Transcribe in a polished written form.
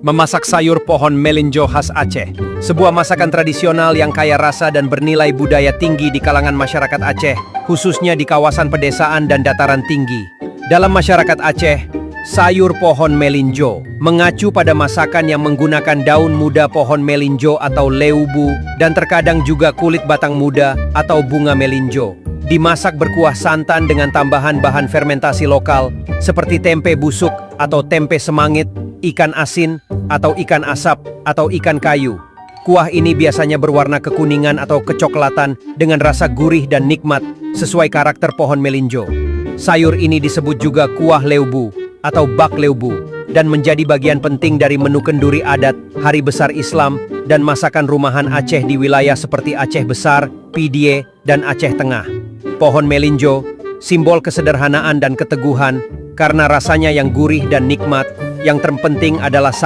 Memasak sayur pohon melinjo khas Aceh, sebuah masakan tradisional yang kaya rasa dan bernilai budaya tinggi di kalangan masyarakat Aceh, khususnya di kawasan pedesaan dan dataran tinggi. Dalam masyarakat Aceh, sayur pohon melinjo mengacu pada masakan yang menggunakan daun muda pohon melinjo atau leubu dan terkadang juga kulit batang muda atau bunga melinjo. Dimasak berkuah santan dengan tambahan bahan fermentasi lokal seperti tempe busuk atau tempe semangit, ikan asin, atau ikan asap, atau ikan kayu. Kuah ini biasanya berwarna kekuningan atau kecoklatan dengan rasa gurih dan nikmat sesuai karakter pohon melinjo. Sayur ini disebut juga kuah leubu atau bak leubu dan menjadi bagian penting dari menu kenduri adat, hari besar Islam, dan masakan rumahan Aceh di wilayah seperti Aceh Besar, Pidie, dan Aceh Tengah. Pohon melinjo, simbol kesederhanaan dan keteguhan karena rasanya yang gurih dan nikmat, yang terpenting adalah sang